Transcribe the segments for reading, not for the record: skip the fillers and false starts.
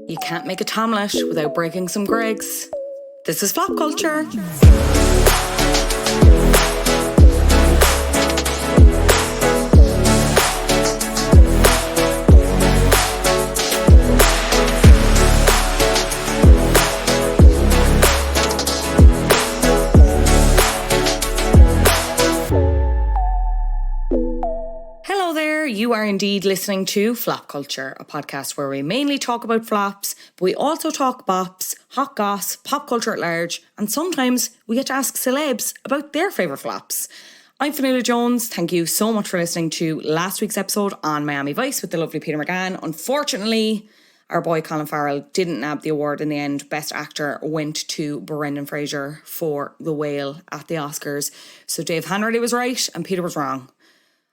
You can't make a Tomlet without breaking some Greggs. This is Flop Culture. You are indeed listening to Flop Culture, a podcast where we mainly talk about flops, but we also talk bops, hot goss, pop culture at large, and sometimes we get to ask celebs about their favourite flops. I'm Fionnuala Jones. Thank you so much for listening to last week's episode on Miami Vice with the lovely Peter McGann. Unfortunately, our boy Colin Farrell didn't nab the award in the end. Best Actor went to Brendan Fraser for The Whale at the Oscars. So Dave Hanratty was right and Peter was wrong.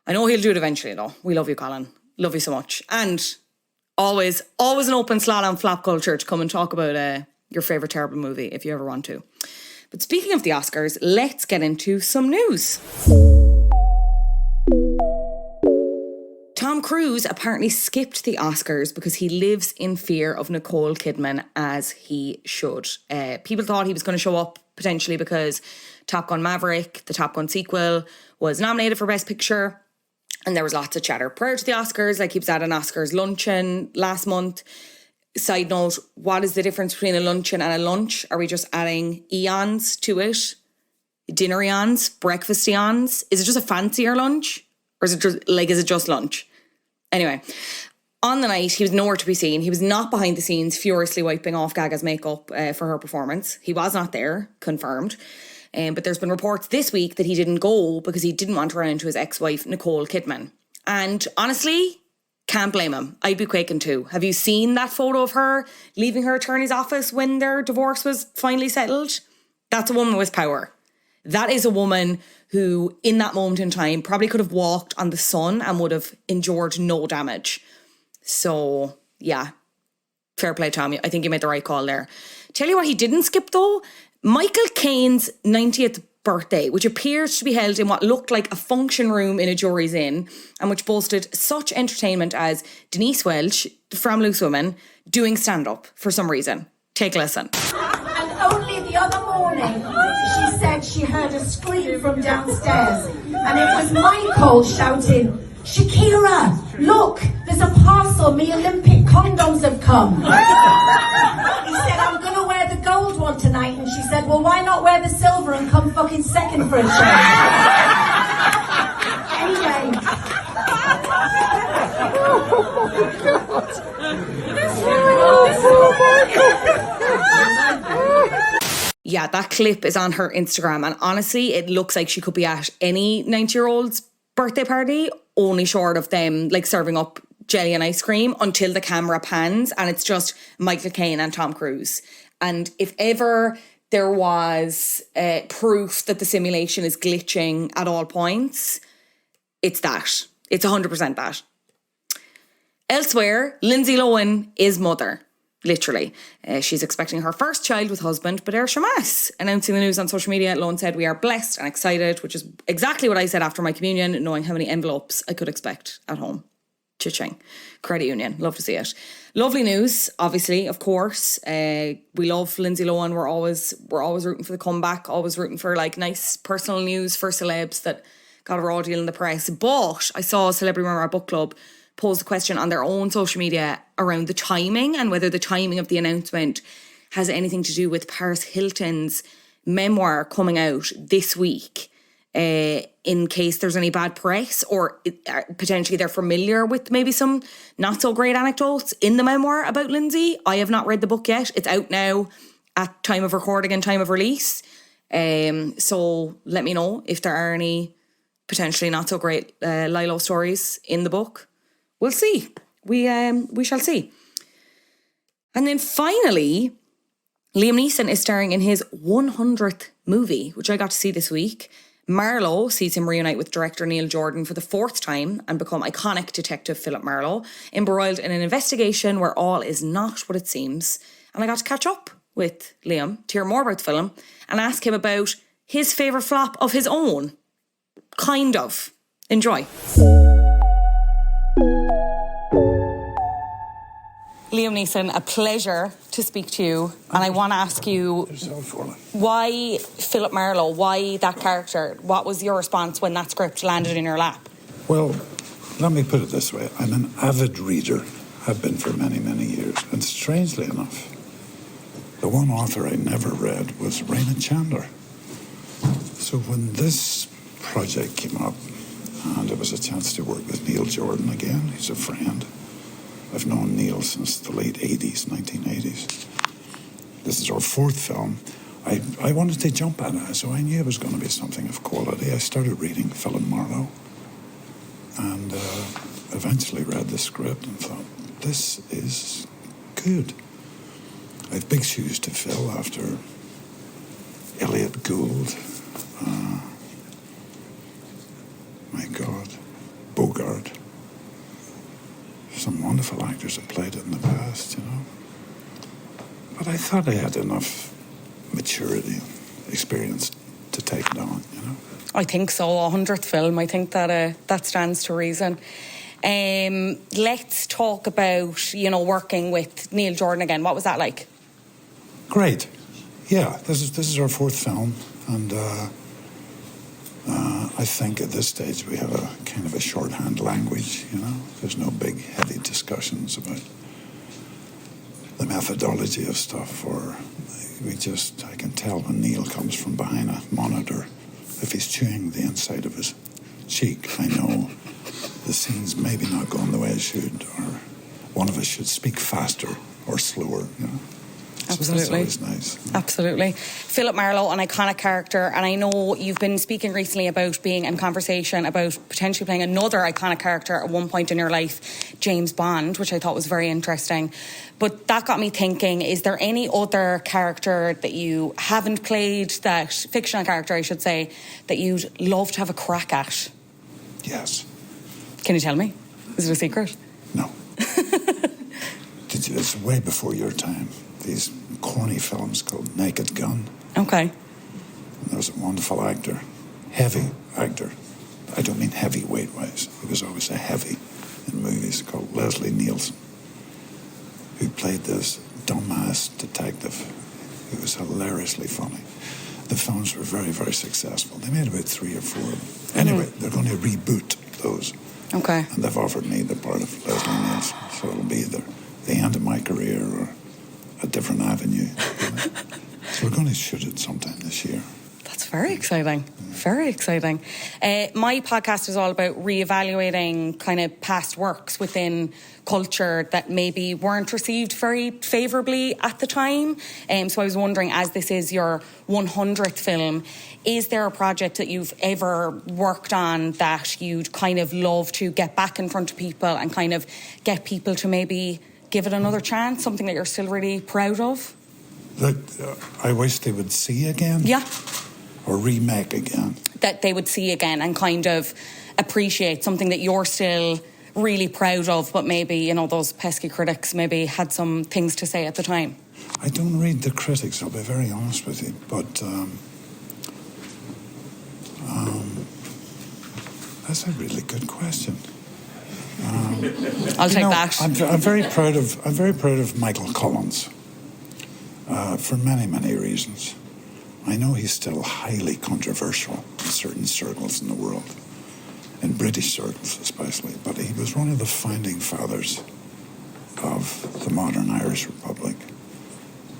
I know he'll do it eventually though. We love you, Colin. Love you so much. And always an open slot on Flop Culture to come and talk about your favourite terrible movie if you ever want to. But speaking of the Oscars, let's get into some news. Tom Cruise apparently skipped the Oscars because he lives in fear of Nicole Kidman, as he should. People thought he was going to show up potentially because Top Gun Maverick, the Top Gun sequel, was nominated for Best Picture. And there was lots of chatter prior to the Oscars, like he was at an Oscars luncheon last month. Side note, what is the difference between a luncheon and a lunch? Are we just adding eons to it? Dinner eons? Breakfast eons? Is it just a fancier lunch? Or is it just lunch? Anyway, on the night, he was nowhere to be seen. He was not behind the scenes, furiously wiping off Gaga's makeup for her performance. He was not there, confirmed. But there's been reports this week that he didn't go because he didn't want to run into his ex-wife, Nicole Kidman. And honestly, can't blame him. I'd be quaking too. Have you seen that photo of her leaving her attorney's office when their divorce was finally settled? That's a woman with power. That is a woman who, in that moment in time, probably could have walked on the sun and would have endured no damage. So, yeah, fair play, Tommy. I think you made the right call there. Tell you what he didn't skip, though. Michael Caine's 90th birthday, which appears to be held in what looked like a function room in a jury's inn, and which boasted such entertainment as Denise Welch from Loose Women doing stand-up for some reason. Take a listen. And only the other morning, she said she heard a scream from downstairs, and it was Michael shouting, "Shakira, look, there's a parcel, me Olympic condoms have come." He said, "I'm going to wear the gold one tonight," and she said, "Well, why not wear the silver and come fucking second for a change?" Anyway. Yeah, that clip is on her Instagram, and honestly, it looks like she could be at any 90-year-old's birthday party, only short of them like serving up jelly and ice cream until the camera pans and it's just Michael Caine and Tom Cruise. And if ever there was proof that the simulation is glitching at all points, it's that. It's 100% that. Elsewhere, Lindsay Lohan is mother. Literally. She's expecting her first child with husband, Bader Shamas. Announcing the news on social media, Lohan said, "We are blessed and excited," which is exactly what I said after my communion, knowing how many envelopes I could expect at home. Cha-ching. Credit union. Love to see it. Lovely news, obviously, of course. We love Lindsay Lohan. We're always rooting for the comeback, always rooting for like nice personal news for celebs that got a raw deal in the press. But I saw Celebrity Memoir Book Club pose the question on their own social media around the timing and whether the timing of the announcement has anything to do with Paris Hilton's memoir coming out this week, in case there's any bad press or potentially they're familiar with maybe some not so great anecdotes in the memoir about Lindsay. I have not read the book yet. It's out now at time of recording and time of release. So let me know if there are any potentially not so great Lilo stories in the book. We'll see. We shall see. And then finally, Liam Neeson is starring in his 100th movie, which I got to see this week. Marlowe sees him reunite with director Neil Jordan for the 4th time and become iconic detective Philip Marlowe, embroiled in an investigation where all is not what it seems. And I got to catch up with Liam to hear more about the film and ask him about his favourite flop of his own. Kind of. Enjoy. Liam Neeson, a pleasure to speak to you. And I want to ask you, why Philip Marlowe? Why that character? What was your response when that script landed in your lap? Well, let me put it this way. I'm an avid reader. I've been for many, many years. And strangely enough, the one author I never read was Raymond Chandler. So when this project came up, and it was a chance to work with Neil Jordan again, he's a friend. I've known Neil since the late 80s, 1980s. This is our fourth film. I wanted to jump at it, so I knew it was going to be something of quality. I started reading Philip Marlowe and eventually read the script and thought, this is good. I have big shoes to fill after Elliot Gould, my God, Bogart. Some wonderful actors have played it in the past, you know. But I thought I had enough maturity, experience to take it on, you know. I think so. 100th film. I think that stands to reason. Let's talk about, working with Neil Jordan again. What was that like? Great. Yeah, this is our fourth film, and I think at this stage we have a kind of a shorthand language, you know. There's no big, heavy discussions about the methodology of stuff, or I can tell when Neil comes from behind a monitor, if he's chewing the inside of his cheek, I know the scene's maybe not going the way it should, or one of us should speak faster or slower, you know. Absolutely. So that's always nice. Absolutely. Philip Marlowe, an iconic character, and I know you've been speaking recently about being in conversation about potentially playing another iconic character at one point in your life, James Bond, which I thought was very interesting. But that got me thinking, is there any other character that you haven't played, that fictional character, I should say, that you'd love to have a crack at? Yes. Can you tell me? Is it a secret? No. It's way before your time. These corny films called Naked Gun. Okay. And there was a wonderful actor, heavy actor. I don't mean heavyweight-wise. He was always a heavy in movies, called Leslie Nielsen, who played this dumbass detective who was hilariously funny. The films were very, very successful. They made about 3 or 4. Anyway, they're going to reboot those. Okay. And they've offered me the part of Leslie Nielsen, so it'll be either the end of my career or a different avenue. You know? So we're going to shoot it sometime this year. That's very exciting. Very exciting. My podcast is all about reevaluating kind of past works within culture that maybe weren't received very favourably at the time. So I was wondering, as this is your 100th film, is there a project that you've ever worked on that you'd kind of love to get back in front of people and kind of get people to maybe give it another chance, something that you're still really proud of? That I wish they would see again? Yeah. Or remake again? That they would see again and kind of appreciate something that you're still really proud of, but maybe, those pesky critics maybe had some things to say at the time. I don't read the critics, I'll be very honest with you, but that's a really good question. I'll take that. I'm very proud of Michael Collins for many, many reasons. I know he's still highly controversial in certain circles in the world, in British circles especially, but he was one of the founding fathers of the modern Irish Republic.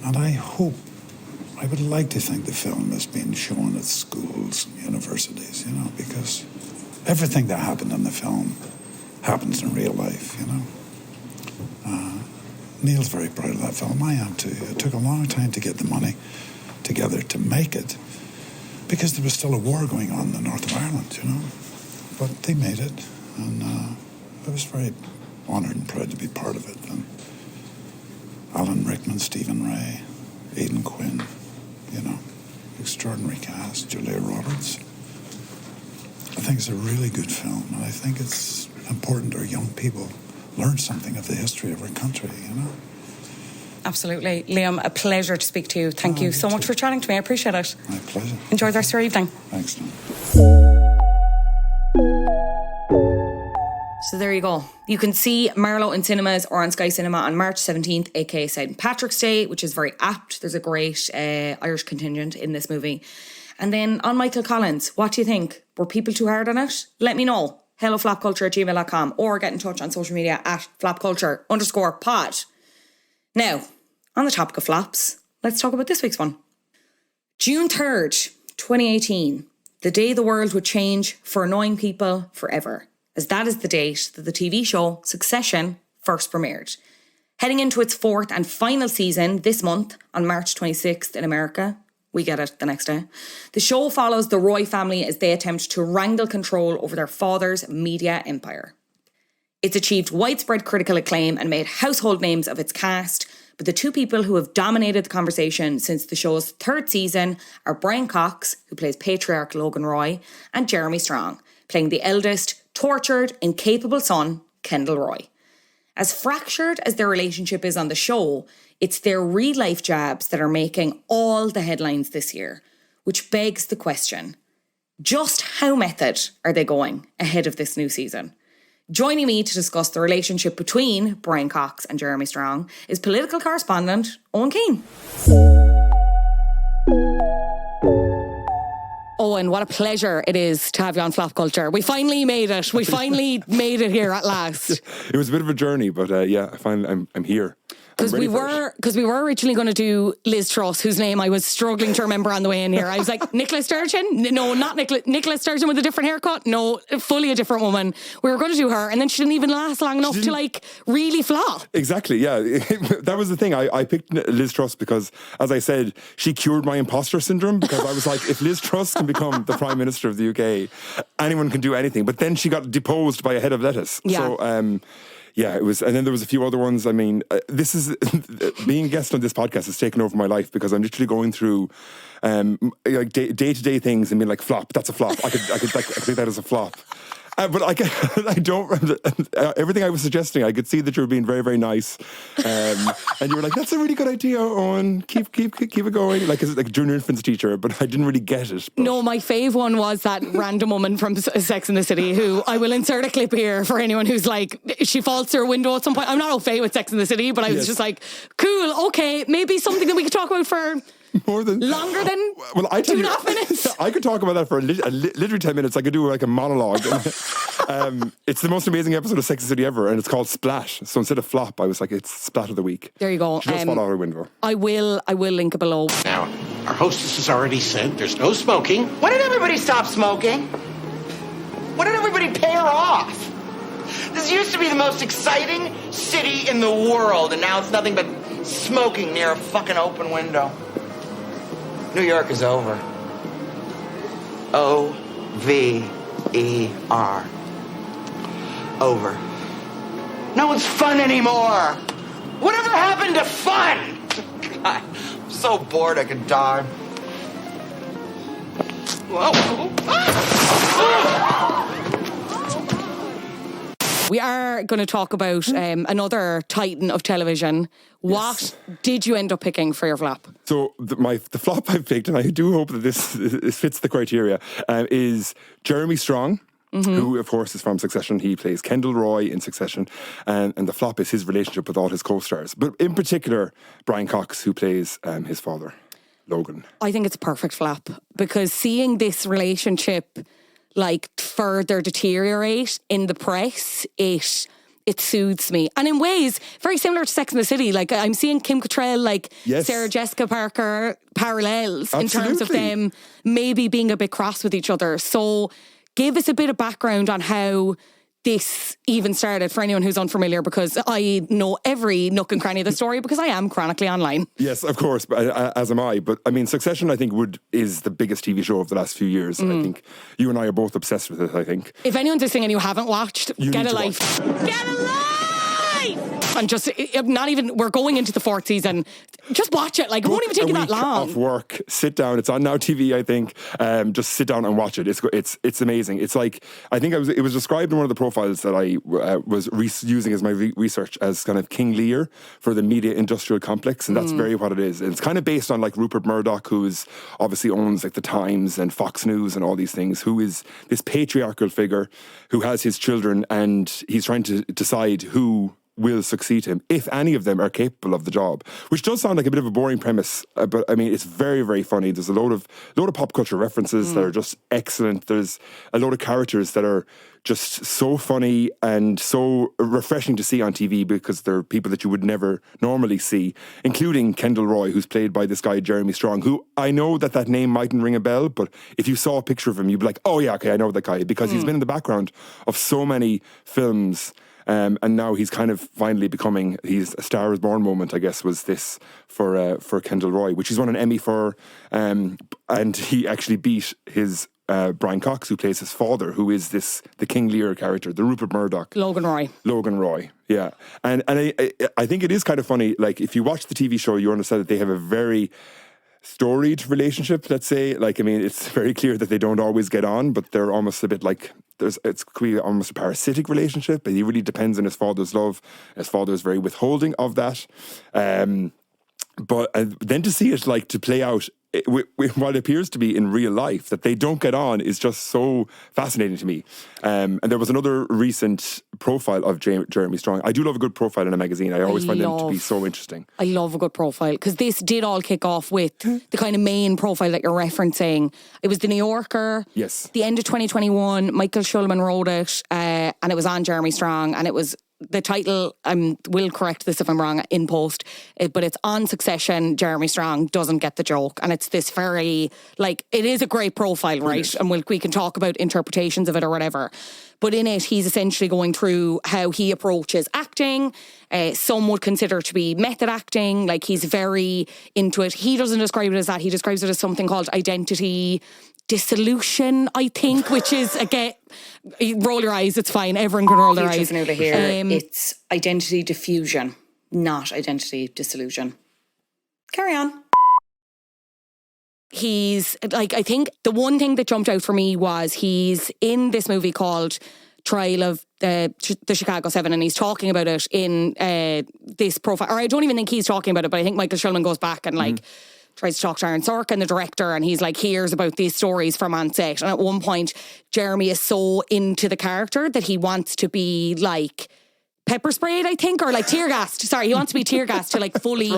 And I would like to think the film is being shown at schools and universities, because everything that happened in the film happens in real life, Neil's very proud of that film. I am too. It took a long time to get the money together to make it because there was still a war going on in the north of Ireland, But they made it, and I was very honoured and proud to be part of it. And Alan Rickman, Stephen Ray, Aidan Quinn, extraordinary cast, Julia Roberts. I think it's a really good film, and I think it's important our young people learn something of the history of our country, Absolutely. Liam, a pleasure to speak to you. Thank you so much for chatting to me. I appreciate it. My pleasure. Enjoy the rest of your evening. Thanks, Tom. So there you go. You can see Marlowe in cinemas or on Sky Cinema on March 17th, aka St. Patrick's Day, which is very apt. There's a great Irish contingent in this movie. And then on Michael Collins, what do you think? Were people too hard on it? Let me know. helloflopculture@gmail.com or get in touch on social media at flopculture_pod. Now, on the topic of flops, let's talk about this week's one. June 3rd, 2018, the day the world would change for annoying people forever, as that is the date that the TV show Succession first premiered. Heading into its 4th and final season this month on March 26th in America, we get it the next day. The show follows the Roy family as they attempt to wrangle control over their father's media empire. It's achieved widespread critical acclaim and made household names of its cast, but the two people who have dominated the conversation since the show's 3rd season are Brian Cox, who plays patriarch Logan Roy, and Jeremy Strong, playing the eldest, tortured, incapable son, Kendall Roy. As fractured as their relationship is on the show, it's their real-life jabs that are making all the headlines this year, which begs the question, just how method are they going ahead of this new season? Joining me to discuss the relationship between Brian Cox and Jeremy Strong is political correspondent Eoin Keane. Eoin, what a pleasure it is to have you on Flop Culture. We finally made it. We finally made it here at last. It was a bit of a journey, but yeah, finally I'm here. Because we were originally going to do Liz Truss, whose name I was struggling to remember on the way in here. I was like, Nicola Sturgeon? No, not Nicola Sturgeon with a different haircut? No, fully a different woman. We were going to do her, and then she didn't even last long enough to like really flop. Exactly, yeah. That was the thing. I picked Liz Truss because, as I said, she cured my imposter syndrome, because I was like, if Liz Truss can become the Prime Minister of the UK, anyone can do anything. But then she got deposed by a head of lettuce. Yeah. So, yeah, it was, and then there was a few other ones. I mean, this is being a guest on this podcast has taken over my life, because I'm literally going through like day-to-day things and being like, flop. That's a flop. I could think that as a flop. But I don't. Everything I was suggesting, I could see that you were being very, very nice, and you were like, "That's a really good idea, Owen. Keep it going." Like a junior infants teacher, but I didn't really get it. But. No, my fave one was that random woman from Sex and the City, who I will insert a clip here for anyone who's like, she falls through a window at some point. I'm not au fait with Sex and the City, but I was just like, cool, okay, maybe something that we could talk about for. Longer than 2.5 minutes. I could talk about that for literally 10 minutes. I could do like a monologue. It's the most amazing episode of Sex and the City ever, and it's called Splash. So instead of flop, I was like, it's Splat of the Week. There you go. She just fall out her window. I will link it below. Now, our hostess has already said there's no smoking. Why did everybody stop smoking? Why did everybody pair off? This used to be the most exciting city in the world, and now it's nothing but smoking near a fucking open window. New York is over. O-V-E-R. Over. No, it's fun anymore. Whatever happened to fun? God, I'm so bored I could die. Whoa. We are going to talk about another titan of television. What did you end up picking for your flop? So the flop I've picked, and I do hope that this fits the criteria, is Jeremy Strong, who, of course, is from Succession. He plays Kendall Roy in Succession. And the flop is his relationship with all his co-stars. But in particular, Brian Cox, who plays his father, Logan. I think it's a perfect flop, because seeing this relationship like further deteriorate in the press, it soothes me. And in ways very similar to Sex and the City, like I'm seeing Kim Cattrall, like Sarah Jessica Parker parallels in terms of them maybe being a bit cross with each other. So give us a bit of background on how this even started for anyone who's unfamiliar, because I know every nook and cranny of the story because I am chronically online. Yes, of course, as am I. But I mean, Succession, I think, is the biggest TV show of the last few years. I think you and I are both obsessed with it, I think. If anyone's listening and you haven't watched, get a life. Get a life! and just not even. We're going into the 4th season. Just watch it. Like, it won't even take you that long. Off work, sit down. It's on Now TV, I think. Just sit down and watch it. It's amazing. It's like, I think it was described in one of the profiles that I was using as my research as kind of King Lear for the media industrial complex, and that's very what it is. And it's kind of based on like Rupert Murdoch, who obviously owns like the Times and Fox News and all these things, who is this patriarchal figure who has his children, and he's trying to decide who will succeed him, if any of them are capable of the job, which does sound like a bit of a boring premise, but I mean, it's very, very funny. There's a load of pop culture references that are just excellent. There's a load of characters that are just so funny and so refreshing to see on TV, because they're people that you would never normally see, including Kendall Roy, who's played by this guy Jeremy Strong, who I know that name mightn't ring a bell, but if you saw a picture of him, you'd be like, oh yeah, okay, I know that guy, because he's been in the background of so many films. And now he's kind of finally becoming, he's A Star is Born moment, I guess, was this for Kendall Roy, which he's won an Emmy for, and he actually beat his Brian Cox, who plays his father, who is the King Lear character, the Rupert Murdoch. Logan Roy, yeah. And I think it is kind of funny, like, if you watch the TV show, you understand that they have a very storied relationship, let's say. Like, I mean, it's very clear that they don't always get on, but they're almost a bit like, it's almost a parasitic relationship, but he really depends on his father's love. His father is very withholding of that. But then to see it, like, to play out what appears to be in real life, that they don't get on, is just so fascinating to me. And there was another recent profile of Jeremy Strong. I do love a good profile in a magazine. I always find them to be so interesting. I love a good profile, because this did all kick off with the kind of main profile that you're referencing. It was the New Yorker. Yes. The end of 2021, Michael Schulman wrote it, and it was on Jeremy Strong, and it was the title, will correct this if I'm wrong in post, but it's on Succession. Jeremy Strong doesn't get the joke, and it's this very, like, it is a great profile, right? And we can talk about interpretations of it or whatever. But in it, he's essentially going through how he approaches acting. Some would consider to be method acting. Like, he's very into it. He doesn't describe it as that. He describes it as something called identity dissolution, I think, which is, again, roll your eyes, it's fine. Everyone can roll their eyes. Over here. It's identity diffusion, not identity dissolution. Carry on. He's, like, I think the one thing that jumped out for me was he's in this movie called Trial of the Chicago 7, and he's talking about it in this profile. Or I don't even think he's talking about it, but I think Michael Schulman goes back and, like, tries to talk to Aaron Sorkin, the director, and he's like, hears about these stories from on set. And at one point, Jeremy is so into the character that he wants to be, like, pepper sprayed, I think, or like tear gassed. Sorry, he wants to be tear gassed to, like, fully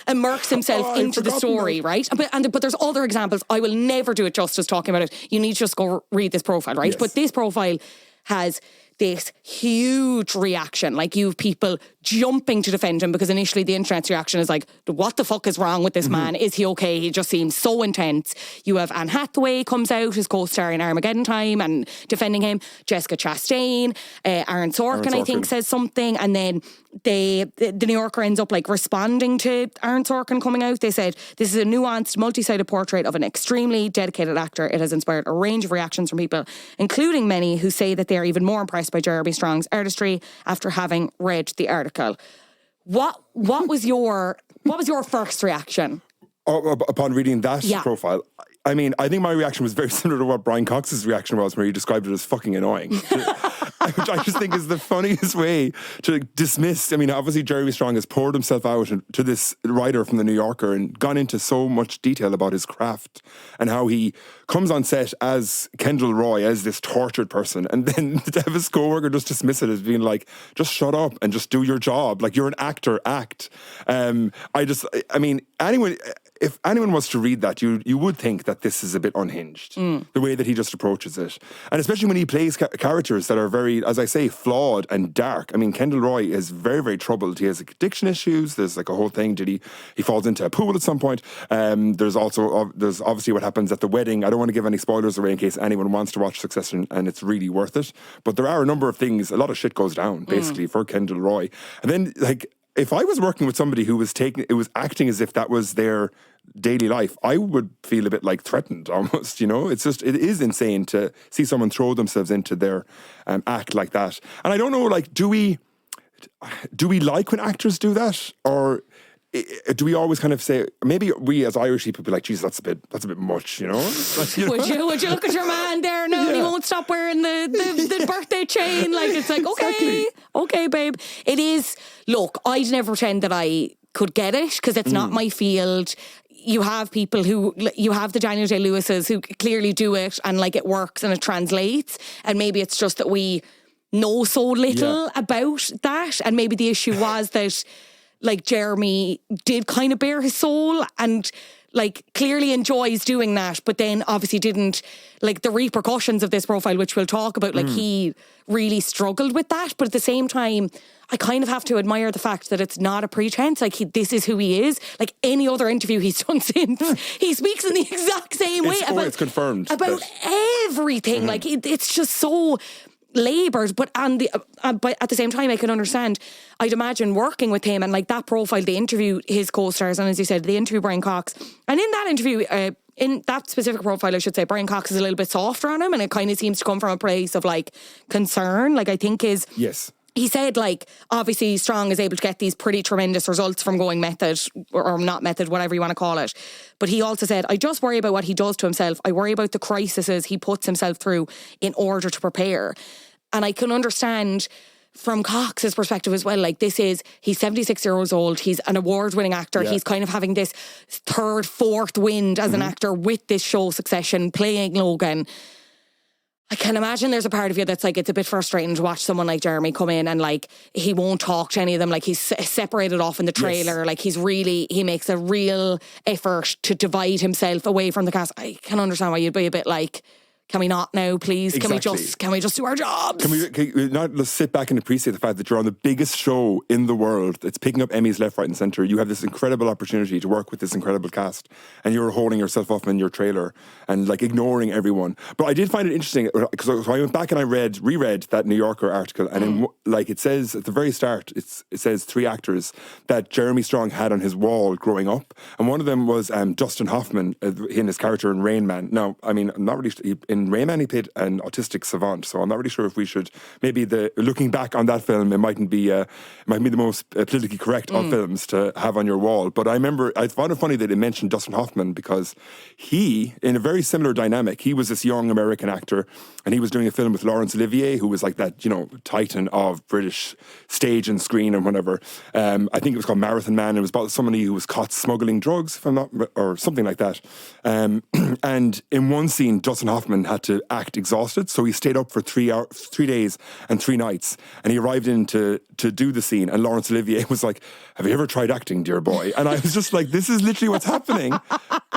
immerse himself into the story, right? But there's other examples. I will never do it justice talking about it. You need to just go read this profile, right? Yes. But this profile has this huge reaction. Like, you have people jumping to defend him, because initially the internet's reaction is like, what the fuck is wrong with this man? Is he okay? He just seems so intense. You have Anne Hathaway comes out, his co-star in Armageddon Time, and defending him. Jessica Chastain, Aaron Sorkin, I think, says something, and then the New Yorker ends up, like, responding to Aaron Sorkin coming out. They said, this is a nuanced, multi-sided portrait of an extremely dedicated actor. It has inspired a range of reactions from people, including many who say that they are even more impressed by Jeremy Strong's artistry after having read the article. What was your first reaction? Upon reading that profile? I mean, I think my reaction was very similar to what Brian Cox's reaction was, where he described it as fucking annoying. Which I just think is the funniest way to dismiss. I mean, obviously Jeremy Strong has poured himself out to this writer from the New Yorker and gone into so much detail about his craft and how he comes on set as Kendall Roy, as this tortured person, and then to have his co-worker just dismiss it as being like, just shut up and just do your job. Like, you're an actor, act. If anyone was to read that, you would think that this is a bit unhinged, the way that he just approaches it. And especially when he plays characters that are very, as I say, flawed and dark. I mean, Kendall Roy is very, very troubled. He has addiction issues. There's, like, a whole thing. He falls into a pool at some point. There's obviously what happens at the wedding. I don't want to give any spoilers away in case anyone wants to watch Succession, and it's really worth it. But there are a number of things, a lot of shit goes down, basically, for Kendall Roy. And then, like, if I was working with somebody who was acting as if that was their daily life, I would feel a bit, like, threatened almost, you know? It is insane to see someone throw themselves into their act like that. And I don't know, like, do we do we like when actors do that, or do we always kind of say, maybe we as Irish people be like, Jesus, that's a bit much, you know? Would you look at your man there? No, he won't stop wearing the birthday chain. Like, it's like, okay, babe. It is, look, I'd never pretend that I could get it, because it's not my field. You have people you have the Daniel Day-Lewises who clearly do it, and like it works and it translates, and maybe it's just that we know so little about that, and maybe the issue was that like Jeremy did kind of bare his soul and like clearly enjoys doing that, but then obviously didn't, like the repercussions of this profile, which we'll talk about, like he really struggled with that. But at the same time, I kind of have to admire the fact that it's not a pretense. Like this is who he is. Like any other interview he's done since, he speaks in the exact same way. It's confirmed. About everything. Like it's just so laboured, but at the same time I can understand. I'd imagine working with him and like that profile, they interview his co-stars, and as you said, they interview Brian Cox, and in that interview, in that specific profile I should say, Brian Cox is a little bit softer on him, and it kind of seems to come from a place of like concern, like I think is he said, like, obviously Strong is able to get these pretty tremendous results from going method, or not method, whatever you want to call it. But he also said, I just worry about what he does to himself. I worry about the crises he puts himself through in order to prepare. And I can understand from Cox's perspective as well, like he's 76 years old, he's an award-winning actor, he's kind of having this third, fourth wind as an actor with this show Succession, playing Logan. I can imagine there's a part of you that's like, it's a bit frustrating to watch someone like Jeremy come in and like, he won't talk to any of them, like he's separated off in the trailer, like he makes a real effort to divide himself away from the cast. I can understand why you'd be a bit like, can we not now, please? Exactly. Can we just do our jobs? Can we not just sit back and appreciate the fact that you're on the biggest show in the world that's picking up Emmys left, right and centre. You have this incredible opportunity to work with this incredible cast, and you're holding yourself up in your trailer and like ignoring everyone. But I did find it interesting because I went back and I reread that New Yorker article, and like it says at the very start, it says 3 actors that Jeremy Strong had on his wall growing up, and one of them was Dustin Hoffman in his character in Rain Man. Now, I mean, I'm not really in Rain Man he played an autistic savant, so I'm not really sure if we should, maybe looking back on that film, it mightn't be the most politically correct of films to have on your wall. But I found it funny that it mentioned Dustin Hoffman, because he, in a very similar dynamic, he was this young American actor, and he was doing a film with Laurence Olivier, who was like that, you know, titan of British stage and screen and whatever. I think it was called Marathon Man. It was about somebody who was caught smuggling drugs, if I'm not, or something like that. And in one scene, Dustin Hoffman had to act exhausted, so he stayed up for 3 days and 3 nights, and he arrived in to do the scene, and Laurence Olivier was like, have you ever tried acting, dear boy? And I was just like, this is literally what's happening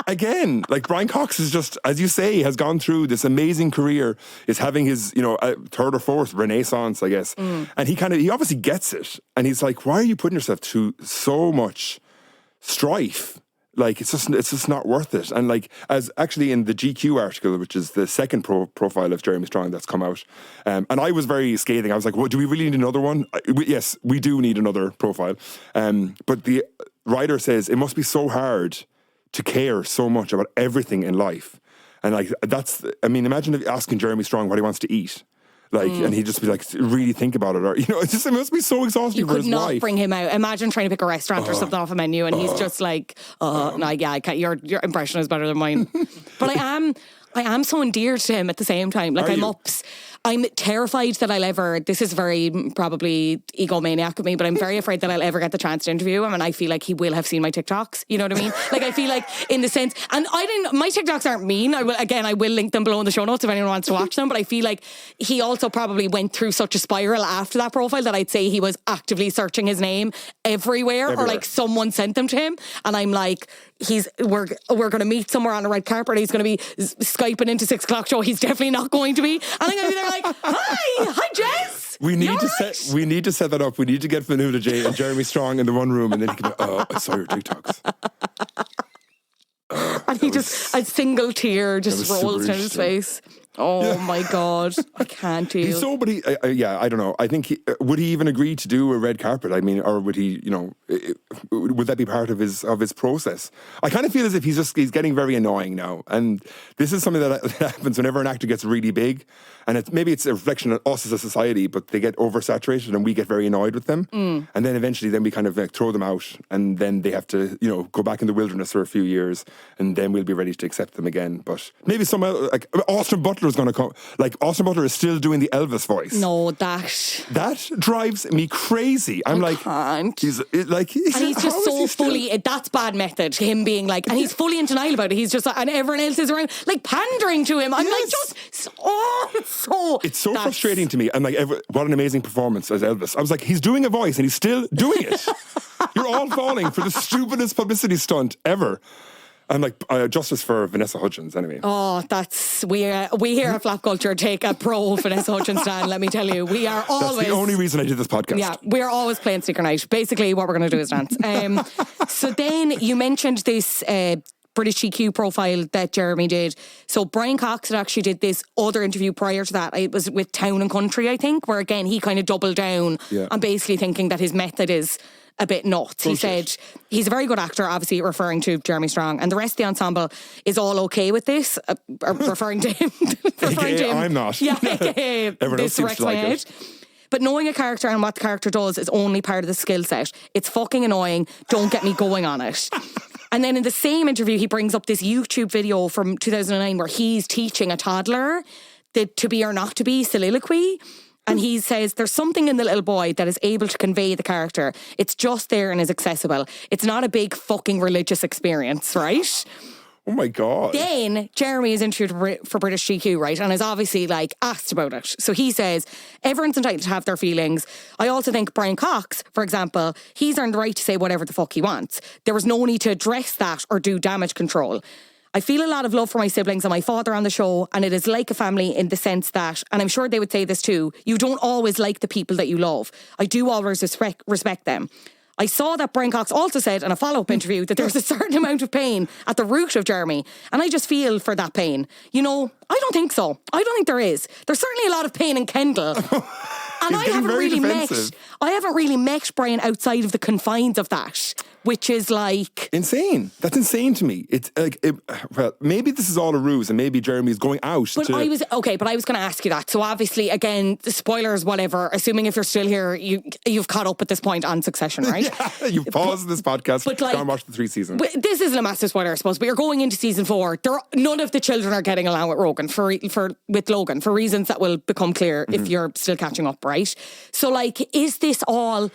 again. Like Brian Cox is just, as you say, has gone through this amazing career, is having his, you know, third or fourth renaissance, I guess, and he obviously gets it, and he's like, why are you putting yourself through so much strife? Like, it's just not worth it. And like, as actually in the GQ article, which is the second profile of Jeremy Strong that's come out, and I was very scathing. I was like, well, do we really need another one? Yes, we do need another profile. But the writer says, it must be so hard to care so much about everything in life. And like, imagine asking Jeremy Strong what he wants to eat. Like, and he'd just be like, really think about it. Or, you know, it must be so exhausting for his wife. You could not bring him out. Imagine trying to pick a restaurant or something off a menu, and he's just like, I can't, your impression is better than mine. But I am so endeared to him at the same time. Like, I'm terrified that I'll ever, this is very probably egomaniac of me, but I'm very afraid that I'll ever get the chance to interview him, and I feel like he will have seen my TikToks. You know what I mean? Like, I feel like in the sense, and my TikToks aren't mean. I will link them below in the show notes if anyone wants to watch them, but I feel like he also probably went through such a spiral after that profile that I'd say he was actively searching his name everywhere. Or like someone sent them to him, and I'm like, we're going to meet somewhere on a red carpet, he's going to be Skyping into 6 o'clock show, he's definitely not going to be, and I'm going to be there like, hi Jess, we need to set that up. We need to get Fionnuala J and Jeremy Strong in the one room, and then he can go, I saw your TikToks. And he a single tear just rolls down his face. Oh my God, I can't do. He's so, but I don't know. I think would he even agree to do a red carpet? I mean, or would he? Would that be part of his process? I kind of feel as if he's getting very annoying now, and this is something that happens whenever an actor gets really big, and maybe it's a reflection of us as a society, but they get oversaturated and we get very annoyed with them, and then eventually we kind of throw them out, and then they have to go back in the wilderness for a few years, and then we'll be ready to accept them again. But maybe like Austin Butler is going to come. Like Austin Butler is still doing the Elvis voice. No, that drives me crazy. I'm like, can't. He's just so fully. That's bad method. Him being like, and he's fully in denial about it. He's just like, and everyone else is around, like pandering to him. I'm like, it's so frustrating to me. And like, what an amazing performance as Elvis. I was like, he's doing a voice and he's still doing it. You're all falling for the stupidest publicity stunt ever. And like justice for Vanessa Hudgens, anyway. Oh, we here at Flap Culture take a pro Vanessa Hudgens stand. Let me tell you, we are always. That's the only reason I did this podcast. Yeah, we're always playing Secret Night. Basically, what we're going to do is dance. So then you mentioned this British GQ profile that Jeremy did. So Brian Cox had actually did this other interview prior to that. It was with Town and Country, I think, where again he kind of doubled down on basically thinking that his method is a bit nuts. Bullshit. He said he's a very good actor, obviously referring to Jeremy Strong, and the rest of the ensemble is all okay with this, referring to him. I'm not. Yeah, everyone else seems to like it. But knowing a character and what the character does is only part of the skill set. It's fucking annoying. Don't get me going on it. And then in the same interview, he brings up this YouTube video from 2009 where he's teaching a toddler the to be or not to be soliloquy. And he says there's something in the little boy that is able to convey the character. It's just there and is accessible. It's not a big fucking religious experience, right? Oh my God. Then Jeremy is interviewed for British GQ, right? And is obviously like asked about it. So he says, everyone's entitled to have their feelings. I also think Brian Cox, for example, he's earned the right to say whatever the fuck he wants. There was no need to address that or do damage control. I feel a lot of love for my siblings and my father on the show, and it is like a family in the sense that, and I'm sure they would say this too, you don't always like the people that you love. I do always respect them. I saw that Brian Cox also said in a follow-up interview that there's a certain amount of pain at the root of Jeremy, and I just feel for that pain. I don't think so. I don't think there is. There's certainly a lot of pain in Kendall. And I haven't really met Brian outside of the confines of that, which is like insane. That's insane to me. It's like, well, maybe this is all a ruse, and maybe Jeremy's going out. But I was going to ask you that. So obviously, again, the spoilers, whatever. Assuming if you're still here, you've caught up at this point on Succession, right? Yeah, you've paused this podcast. But go and watch the 3 seasons. This isn't a massive spoiler, I suppose. But you're going into season 4. None of the children are getting along with Logan with Logan for reasons that will become clear if you're still catching up, right? So, like, is this all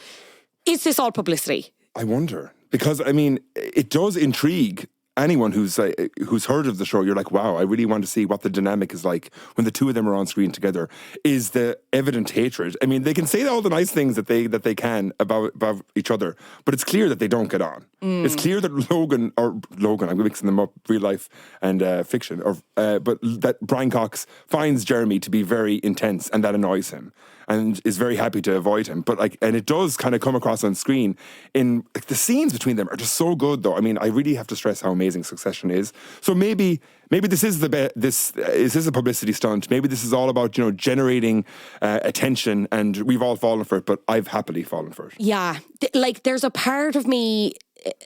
publicity? I wonder. Because, I mean, it does intrigue anyone who's heard of the show. You're like, wow, I really want to see what the dynamic is like when the two of them are on screen together. Is the evident hatred? I mean, they can say all the nice things that they can about each other, but it's clear that they don't get on. It's clear that Logan, I'm mixing them up, real life and fiction, but that Brian Cox finds Jeremy to be very intense, and that annoys him, and is very happy to avoid him. But and it does kind of come across on screen. In the scenes between them are just so good, though. I mean, I really have to stress how amazing Succession is. So maybe this is this is a publicity stunt. Maybe this is all about generating attention, and we've all fallen for it. But I've happily fallen for it. Yeah, like there's a part of me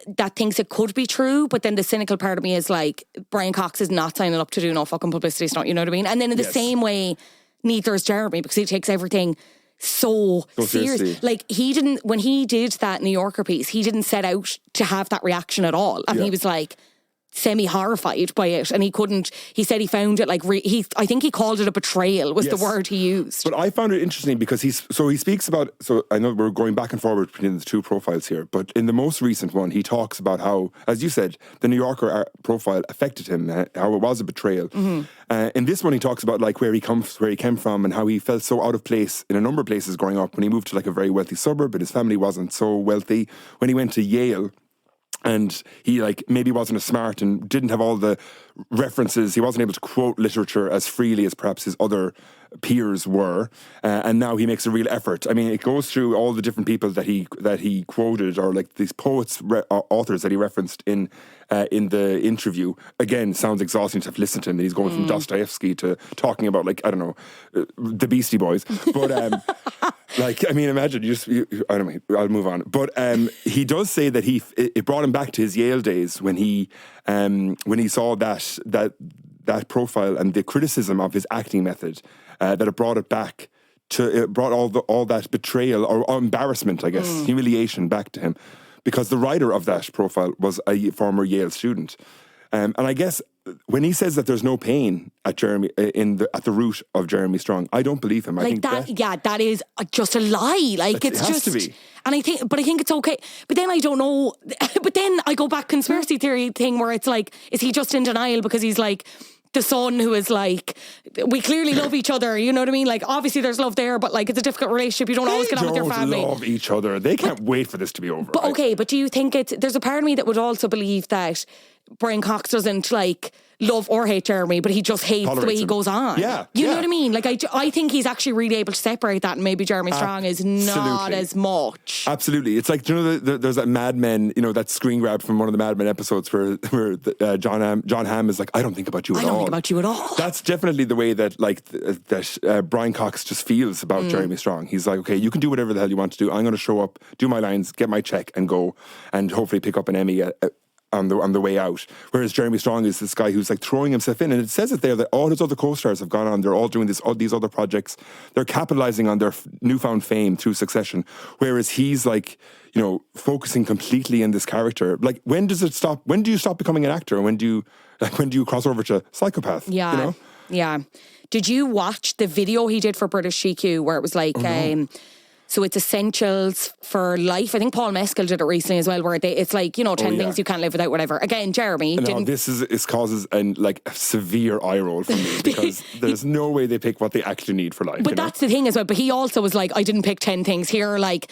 that thinks it could be true, but then the cynical part of me is like, Brian Cox is not signing up to do no fucking publicity stunt. You know what I mean? And then in the same way, neither is Jeremy, because he takes everything so serious. Like, he didn't, when he did that New Yorker piece, he didn't set out to have that reaction at all. And he was like semi-horrified by it, and he said he found it like I think he called it a betrayal was the word he used. But I found it interesting because he speaks about, so I know we're going back and forward between the two profiles here, but in the most recent one he talks about how, as you said, the New Yorker profile affected him, how it was a betrayal. In this one he talks about like where he came from, and how he felt so out of place in a number of places growing up when he moved to like a very wealthy suburb, but his family wasn't so wealthy. When he went to Yale, and he maybe wasn't as smart and didn't have all the references. He wasn't able to quote literature as freely as perhaps his other peers were, and now he makes a real effort. I mean, it goes through all the different people that he quoted, or like these poets, authors that he referenced in the interview. Again, sounds exhausting to have listened to him. He's going from Dostoevsky to talking about, like, I don't know, the Beastie Boys. But like, I mean, imagine I don't know. I'll move on. But he does say that it brought him back to his Yale days when he saw that profile and the criticism of his acting method, that it brought it back to, it brought all that betrayal or embarrassment, I guess, humiliation back to him, because the writer of that profile was a former Yale student. And I guess when he says that there's no pain at Jeremy at the root of Jeremy Strong, I don't believe him. I think that is just a lie. Like, it has to be. And I think it's okay. But then I don't know. But then I go back conspiracy theory thing where it's like, is he just in denial because he's like the son who is like, we clearly love each other, you know what I mean? Like, obviously there's love there, but like, it's a difficult relationship. You don't always get on with your family. They don't love each other. They can't wait for this to be over. But okay, but do you think there's a part of me that would also believe that Brian Cox doesn't like love or hate Jeremy, but he just hates the way he goes on. Yeah. You know what I mean? Like, I think he's actually really able to separate that, and maybe Jeremy Strong is not as much. Absolutely. It's like, you know, there's that Mad Men, you know, that screen grab from one of the Mad Men episodes where John Hamm is like, I don't think about you at all. I don't think about you at all. That's definitely the way that, like, that Brian Cox just feels about Jeremy Strong. He's like, okay, you can do whatever the hell you want to do. I'm going to show up, do my lines, get my check, and go, and hopefully pick up an Emmy on the way out. Whereas Jeremy Strong is this guy who's like throwing himself in, and it says it there that all his other co-stars have gone on. They're all doing all these other projects. They're capitalizing on their newfound fame through Succession. Whereas he's like, you know, focusing completely on this character. Like, when does it stop? When do you stop becoming an actor? When do you cross over to psychopath? Yeah, you know? Yeah. Did you watch the video he did for British GQ where it was like, so it's essentials for life? I think Paul Mescal did it recently as well, where it's like, you know, 10 things you can't live without, whatever. Again, Jeremy didn't... This causes a severe eye roll for me, because there's no way they pick what they actually need for life. But that's the thing as well. But he also was like, I didn't pick 10 things. Here are like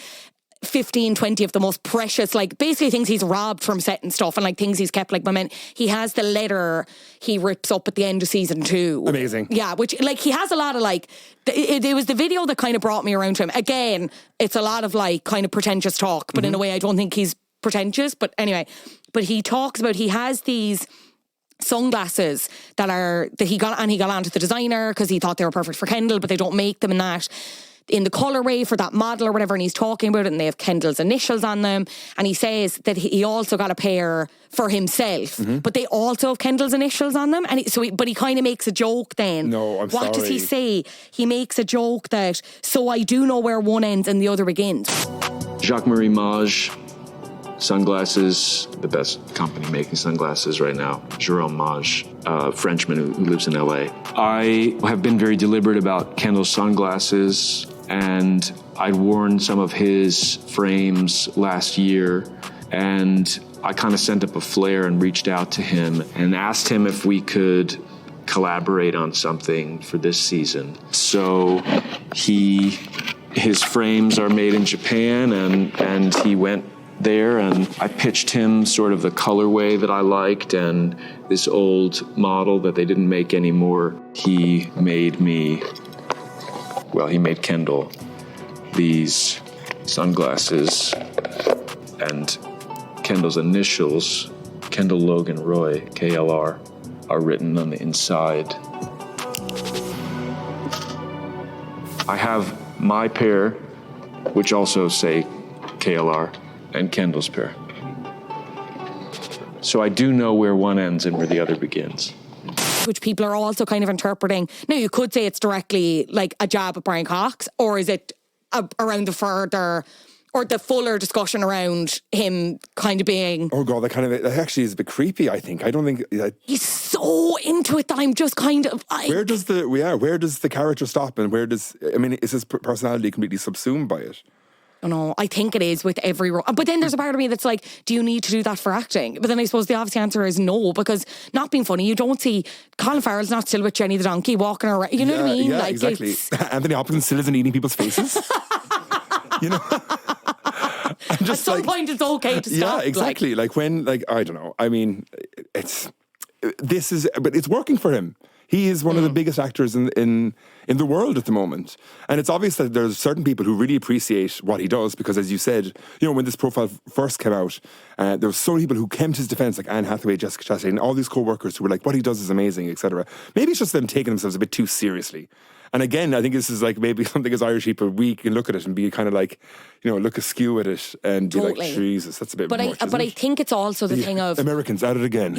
15, 20 of the most precious, like basically things he's robbed from set and stuff, and like things he's kept, like he has the letter he rips up at the end of season 2. Amazing. Yeah, which like he has a lot of like, it was the video that kind of brought me around to him. Again, it's a lot of like kind of pretentious talk, but in a way I don't think he's pretentious. But anyway, but he talks about, he has these sunglasses that he got on to the designer because he thought they were perfect for Kendall, but they don't make them in the colourway for that model or whatever, and he's talking about it, and they have Kendall's initials on them, and he says that he also got a pair for himself, but they also have Kendall's initials on them, and but he kind of makes a joke then. No, I'm sorry. What does he say? He makes a joke that, so I do know where one ends and the other begins. Jacques-Marie Mage, sunglasses, the best company making sunglasses right now. Jerome Mage, a Frenchman who lives in LA. I have been very deliberate about Kendall's sunglasses, and I'd worn some of his frames last year, and I kind of sent up a flare and reached out to him and asked him if we could collaborate on something for this season. So his frames are made in Japan, and he went there, and I pitched him sort of the colorway that I liked and this old model that they didn't make anymore. He made Kendall these sunglasses, and Kendall's initials, Kendall Logan Roy, KLR, are written on the inside. I have my pair, which also say KLR, and Kendall's pair. So I do know where one ends and where the other begins. Which people are also kind of interpreting. Now, you could say it's directly like a jab at Brian Cox, or is it around the further or the fuller discussion around him kind of being... Oh God, that actually is a bit creepy, I think. I don't think... He's so into it that I'm just kind of... Where does the character stop, and is his personality completely subsumed by it? No, I think it is with every role. But then there's a part of me that's like, do you need to do that for acting? But then I suppose the obvious answer is no, because not being funny, you don't see Colin Farrell's not still with Jenny the donkey walking around. You know what I mean? Yeah, exactly. Anthony Hopkins still isn't eating people's faces. You know? At some point it's okay to stop. Yeah, exactly. Like when, I don't know. I mean, but it's working for him. He is one of the biggest actors in the world at the moment. And it's obvious that there's certain people who really appreciate what he does because, as you said, when this profile first came out, there were so many people who came to his defense, like Anne Hathaway, Jessica Chastain, and all these co-workers who were like, what he does is amazing, etc. Maybe it's just them taking themselves a bit too seriously. And again, I think this is like maybe something as Irish people, we can look at it and be kind of like, look askew at it and be like, Jesus, that's a bit much, But I think it's also the thing of... Americans, at it again.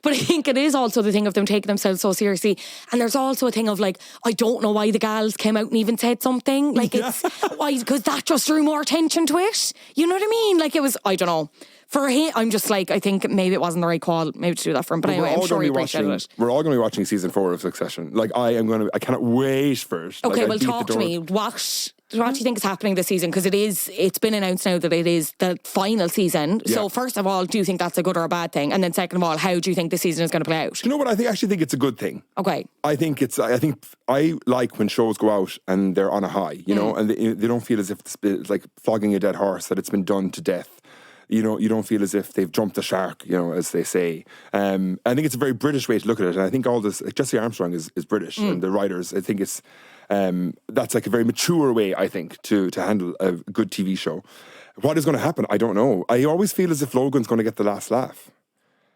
But I think it is also the thing of them taking themselves so seriously. And there's also a thing of like, I don't know why the gals came out and even said something. Like, it's why, because that just drew more attention to it. You know what I mean? Like, it was, I don't know. For him, I'm just like, I think maybe it wasn't the right call, maybe to do that for him. But anyway, I'm sure he appreciated it. We're all going to be watching season 4 of Succession. Like, I cannot wait for it. Okay, like, well, talk to me. What do you think is happening this season? Because it's been announced now that it is the final season. Yeah. So first of all, do you think that's a good or a bad thing? And then second of all, how do you think this season is going to play out? You know what? I actually think it's a good thing. Okay. I think I like when shows go out and they're on a high, and they don't feel as if it's like flogging a dead horse, that it's been done to death. You don't feel as if they've jumped the shark, as they say. I think it's a very British way to look at it. And I think all this, like Jesse Armstrong is British, and the writers, I think it's, that's like a very mature way, I think, to handle a good TV show. What is going to happen? I don't know. I always feel as if Logan's going to get the last laugh.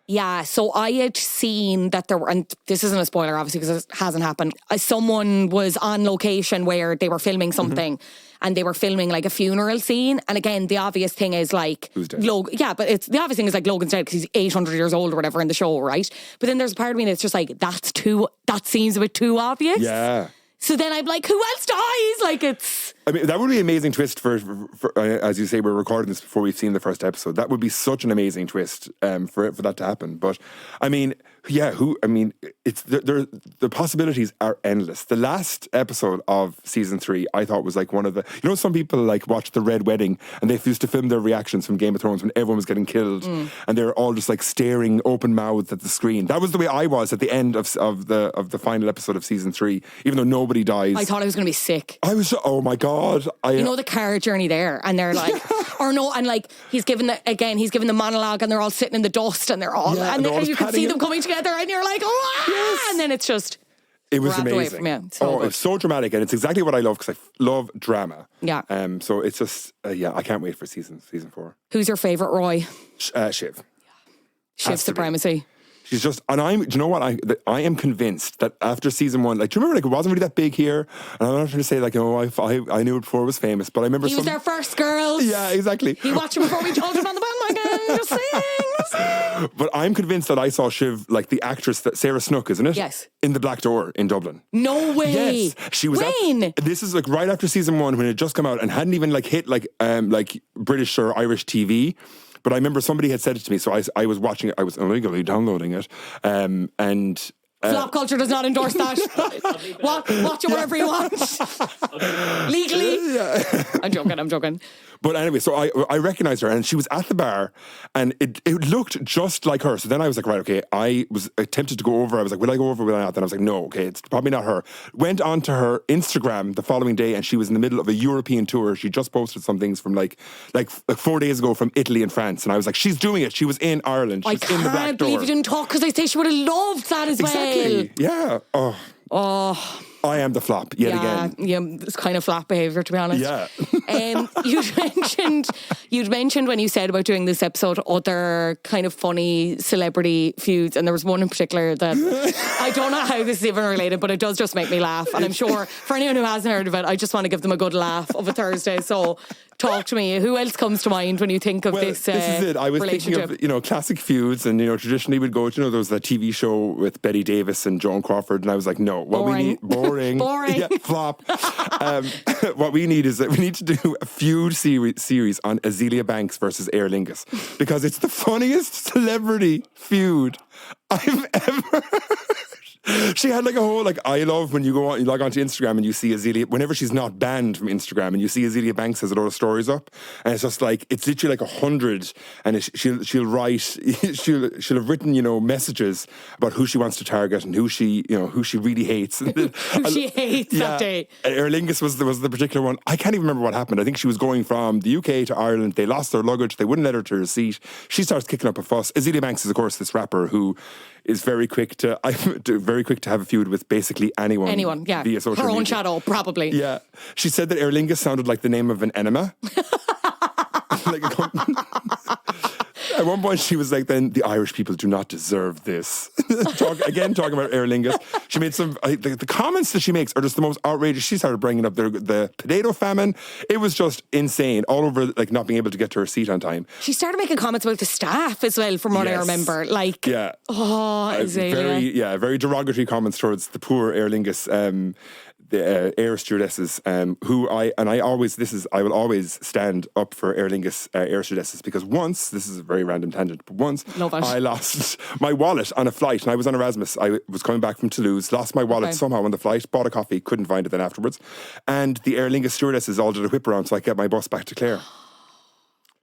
Yeah, so I had seen that there were, and this isn't a spoiler obviously because it hasn't happened, someone was on location where they were filming something and they were filming like a funeral scene, and again the obvious thing is like who's dead? Yeah, but the obvious thing is like Logan's dead because he's 800 years old or whatever in the show, right? But then there's a part of me that's just like, that seems a bit too obvious. Yeah. So then I'm like, who else dies? Like, it's... I mean, that would be an amazing twist for as you say, we're recording this before we've seen the first episode. That would be such an amazing twist for that to happen. But I mean, it's the possibilities are endless. The last episode of season 3, I thought was like one of the, some people like watch The Red Wedding and they used to film their reactions from Game of Thrones when everyone was getting killed, and they're all just like staring open mouthed at the screen. That was the way I was at the end of the final episode of season 3, even though nobody dies. I thought I was going to be sick. I was, oh my God. The car journey there, and they're like, or no, and like he's given the monologue, and they're all sitting in the dust, and they're all, and you can see them coming together, and you're like, oh, yes. And then it's just, it was amazing. It's so dramatic, and it's exactly what I love because I love drama. Yeah. So it's just, I can't wait for season 4. Who's your favourite Roy? Shiv. Shiv supremacy. She's just, and do you know what? I am convinced that after season 1, like, do you remember, like, it wasn't really that big here? And I'm not trying to say, like, I knew it before it was famous, but I remember he was their first girls. Yeah, exactly. He watched it before we told him on the bandwagon. Just saying. But I'm convinced that I saw Shiv, like the actress that Sarah Snook, isn't it? Yes. In the Black Door in Dublin. No way. Yes, she was. When? This is like right after season 1 when it had just come out and hadn't even like hit like British or Irish TV. But I remember somebody had said it to me, so I was watching it. I was illegally downloading it, and Flop culture does not endorse that. Watch it wherever you want. Legally. Yeah. I'm joking. But anyway, so I recognised her, and she was at the bar, and it looked just like her. So then I was like, right, okay. I was tempted to go over. I was like, will I go over? Will I not? Then I was like, no, okay, it's probably not her. Went on to her Instagram the following day, and she was in the middle of a European tour. She just posted some things from like 4 days ago from Italy and France, and I was like, she's doing it. She was in Ireland. She's in the Black Door. I can't believe you didn't talk, because I say she would have loved that as well. Yeah. Oh. I am the flop yet again. Yeah, it's kind of flop behaviour, to be honest. Yeah. You'd mentioned when you said about doing this episode other kind of funny celebrity feuds, and there was one in particular that I don't know how this is even related, but it does just make me laugh. And I'm sure for anyone who hasn't heard of it, I just want to give them a good laugh of a Thursday. So talk to me. Who else comes to mind when you think of this? This is it. I was thinking of classic feuds, and traditionally we'd go. There was that TV show with Betty Davis and Joan Crawford, and I was like, no, what we need boring. Yeah, flop. What we need is that we need to do a feud series on Azealia Banks versus Aer Lingus, because it's the funniest celebrity feud I've ever heard. She had like a whole, I love when you log onto Instagram and you see Azealia, whenever she's not banned from Instagram, and you see Azealia Banks has a lot of stories up, and it's just like, it's literally like 100, and she'll write, she'll have written, messages about who she wants to target and who she really hates. Who she hates that day. Aer Lingus was the particular one. I can't even remember what happened. I think she was going from the UK to Ireland. They lost their luggage. They wouldn't let her to her seat. She starts kicking up a fuss. Azealia Banks is, of course, this rapper who is very quick to very quick to have a feud with basically anyone. Anyone, yeah. Via social Her own media. shadow, probably. Yeah. She said that Aer Lingus sounded like the name of an enema. At one point, she was like, then the Irish people do not deserve this. Talking about Aer Lingus. She made some, the comments that she makes are just the most outrageous. She started bringing up the potato famine. It was just insane. All over, like, not being able to get to her seat on time. She started making comments about the staff as well, from what I remember. Like, yeah. Azealia. Very derogatory comments towards the poor Aer Lingus the air stewardesses, who I will always stand up for Aer Lingus air stewardesses, because once, this is a very random tangent, but once I lost my wallet on a flight, and I was on Erasmus. I was coming back from Toulouse, lost my wallet somehow on the flight, bought a coffee, couldn't find it then afterwards, and the Aer Lingus stewardesses all did a whip around so I could get my bus back to Clare.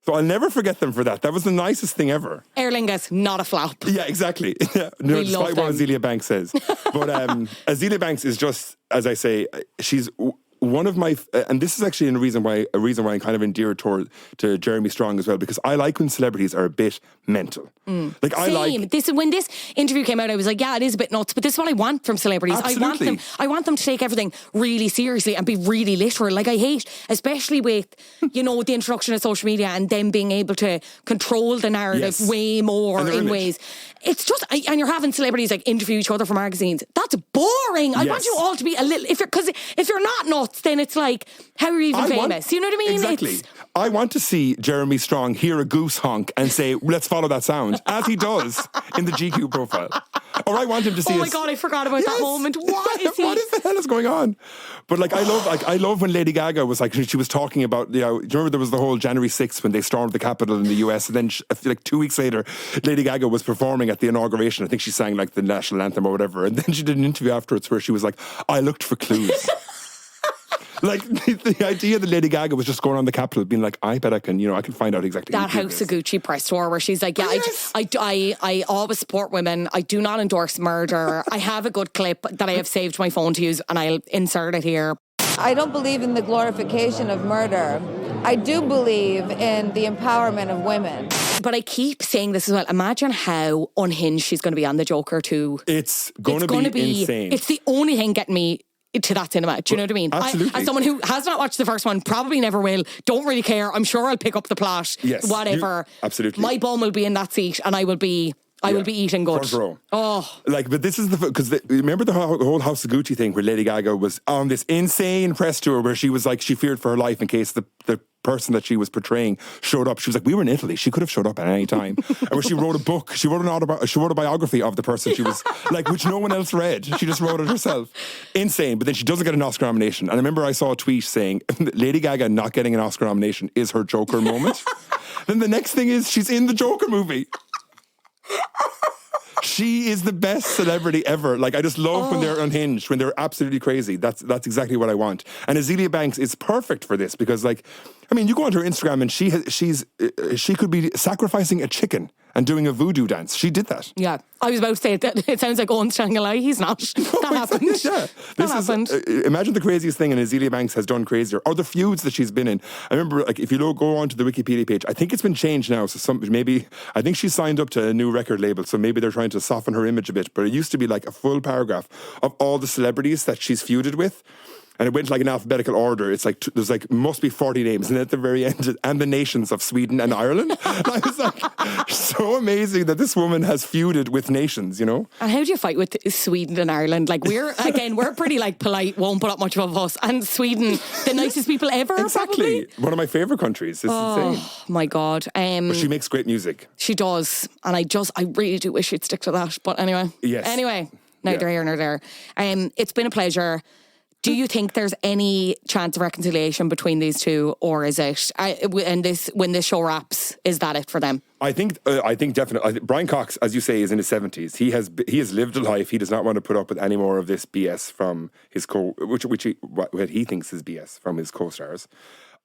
So I'll never forget them for that. That was the nicest thing ever. Aer Lingus, not a flop. Yeah, exactly. No, despite what Azealia Banks says. But Azealia Banks is just, as I say, she's one of my, and this is actually a reason why I'm kind of endeared to Jeremy Strong as well, because I like when celebrities are a bit mental. Like Same. I like this. When this interview came out, I was like, yeah, it is a bit nuts, but this is what I want from celebrities. Absolutely. I want them to take everything really seriously and be really literal. Like I hate, especially with, the introduction of social media and them being able to control the narrative way more in ways. It's just, and you're having celebrities like interview each other for magazines. That's boring. I want you all to be a little, if you're not nuts, then it's like, how are you even famous? You know what I mean? Exactly. I want to see Jeremy Strong hear a goose honk and say, let's follow that sound, as he does in the GQ profile. Or I want him to see my God, I forgot about that moment. What is What the hell is going on? But I love when Lady Gaga was like, she was talking about, do you remember there was the whole January 6th when they stormed the Capitol in the US, and then like 2 weeks later, Lady Gaga was performing at the inauguration. I think she sang like the national anthem or whatever, and then she did an interview afterwards where she was like, I looked for clues. Like the idea that Lady Gaga was just going on the Capitol being like, I bet I can find out exactly that House of Gucci press tour where she's like, I always support women. I do not endorse murder. I have a good clip that I have saved my phone to use and I'll insert it here. I don't believe in the glorification of murder. I do believe in the empowerment of women. But I keep saying this as well. Imagine how unhinged she's going to be on the Joker too. It's going to be insane. It's the only thing getting me to that cinema. Do you know what I mean? Absolutely. As someone who has not watched the first one, probably never will, don't really care. I'm sure I'll pick up the plot. Yes. Whatever. Absolutely. My bum will be in that seat and I will be eating good. Front row. Oh. But this is because remember the whole House of Gucci thing where Lady Gaga was on this insane press tour where she was like, she feared for her life in case the person that she was portraying showed up. She was like, we were in Italy. She could have showed up at any time. And where she wrote a book. She wrote a biography of the person she was like, which no one else read. She just wrote it herself. Insane. But then she doesn't get an Oscar nomination. And I remember I saw a tweet saying Lady Gaga not getting an Oscar nomination is her Joker moment. Then the next thing is she's in the Joker movie. She is the best celebrity ever. Like, I just love when they're unhinged, when they're absolutely crazy. That's exactly what I want. And Azealia Banks is perfect for this because, like, I mean, you go onto her Instagram and she could be sacrificing a chicken and doing a voodoo dance. She did that. Yeah. I was about to say that it sounds like Owen's telling a lie. He's not. That happened. Yeah. That happened. Imagine the craziest thing, and Azealia Banks has done crazier. Or the feuds that she's been in. I remember, like, if you go onto the Wikipedia page, I think it's been changed now. So I think she's signed up to a new record label. So maybe they're trying to soften her image a bit. But it used to be like a full paragraph of all the celebrities that she's feuded with. And it went like in alphabetical order. It's like, there's like, must be 40 names. And at the very end, and the nations of Sweden and Ireland. And I was like, so amazing that this woman has feuded with nations, And how do you fight with Sweden and Ireland? Like, we're pretty like polite, won't put up much of us. And Sweden, the nicest people ever, exactly. Probably. One of my favourite countries. It's insane. Oh, my God. But she makes great music. She does. And I really do wish she'd stick to that. But anyway. Yes. Neither here nor there. It's been a pleasure. Do you think there's any chance of reconciliation between these two, or is it? When this show wraps, is that it for them? I think definitely. Brian Cox, as you say, is in his 70s. He has lived a life. He does not want to put up with any more of this BS from his what he thinks is BS from his co-stars.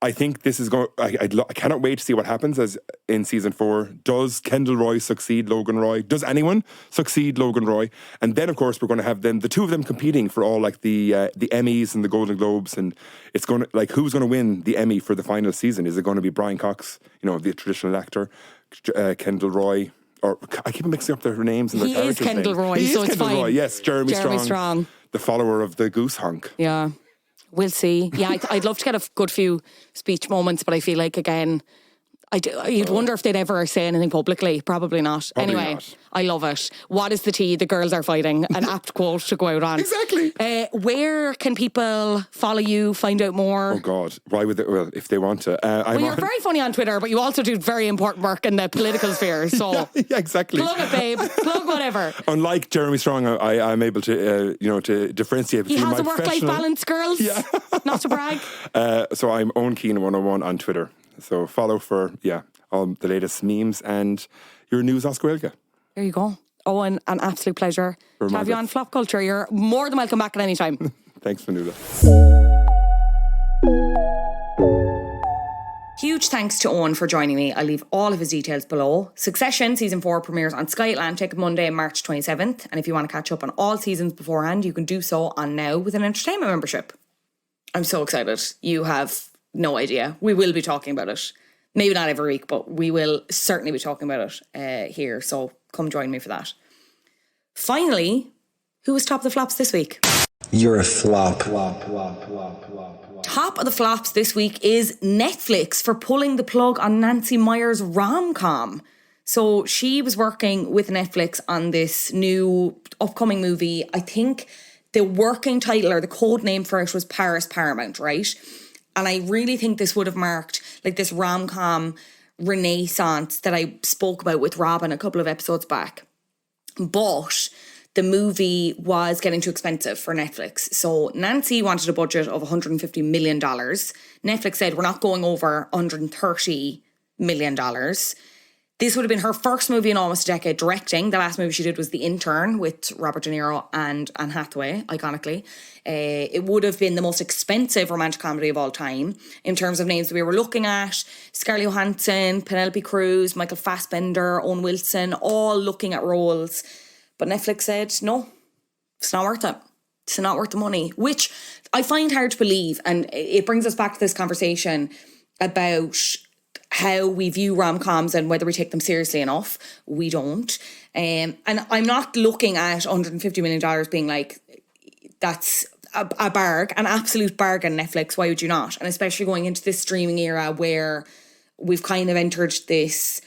I think this is going. I cannot wait to see what happens as in season 4. Does Kendall Roy succeed Logan Roy? Does anyone succeed Logan Roy? And then, of course, we're going to have the two of them competing for all like the Emmys and the Golden Globes, and it's going to like who's going to win the Emmy for the final season? Is it going to be Brian Cox, the traditional actor, Kendall Roy, or I keep mixing up their names and their He is characters' Kendall names. Roy, He so is it's Kendall fine. Roy, yes. Jeremy Strong. The follower of the goose honk. Yeah. We'll see. Yeah, I'd love to get a good few speech moments, but I feel like, again, you'd wonder if they'd ever say anything publicly. Probably not. Probably anyway, not. I love it. What is the tea? The girls are fighting. An apt quote to go out on. Exactly. Where can people follow you, find out more? Oh, God. Why would they? Well, if they want to. You're very funny on Twitter, but you also do very important work in the political sphere. So yeah, exactly. Plug it, babe. Plug whatever. Unlike Jeremy Strong, I'm able to, to differentiate He between has my a work-life professional... balance, girls. Yeah. Not to brag. So I'm Eoin Keane 101 on Twitter. So follow for, all the latest memes and your news as Gaeilge. There you go. Owen, an absolute pleasure to have you on Flop Culture. You're more than welcome back at any time. Thanks, Fionnuala. Huge thanks to Owen for joining me. I'll leave all of his details below. Succession Season 4 premieres on Sky Atlantic Monday, March 27th. And if you want to catch up on all seasons beforehand, you can do so on Now with an entertainment membership. I'm so excited. You have no idea. We will be talking about it. Maybe not every week, but we will certainly be talking about it here. So come join me for that. Finally, who was top of the flops this week? You're a flop. Top of the flops this week is Netflix for pulling the plug on Nancy Meyers' rom-com. So she was working with Netflix on this new upcoming movie. I think the working title or the code name for it was Paris Paramount, right? And I really think this would have marked like this rom-com renaissance that I spoke about with Robin a couple of episodes back. But the movie was getting too expensive for Netflix. So Nancy wanted a budget of $150 million. Netflix said, we're not going over $130 million. This would have been her first movie in almost a decade directing. The last movie she did was The Intern with Robert De Niro and Anne Hathaway, iconically. It would have been the most expensive romantic comedy of all time in terms of names that we were looking at. Scarlett Johansson, Penelope Cruz, Michael Fassbender, Owen Wilson, all looking at roles. But Netflix said, no, it's not worth it. It's not worth the money, which I find hard to believe. And it brings us back to this conversation about how we view rom-coms and whether we take them seriously enough. We don't. And I'm not looking at $150 million being like, that's an absolute bargain, Netflix. Why would you not? And especially going into this streaming era where we've kind of entered this,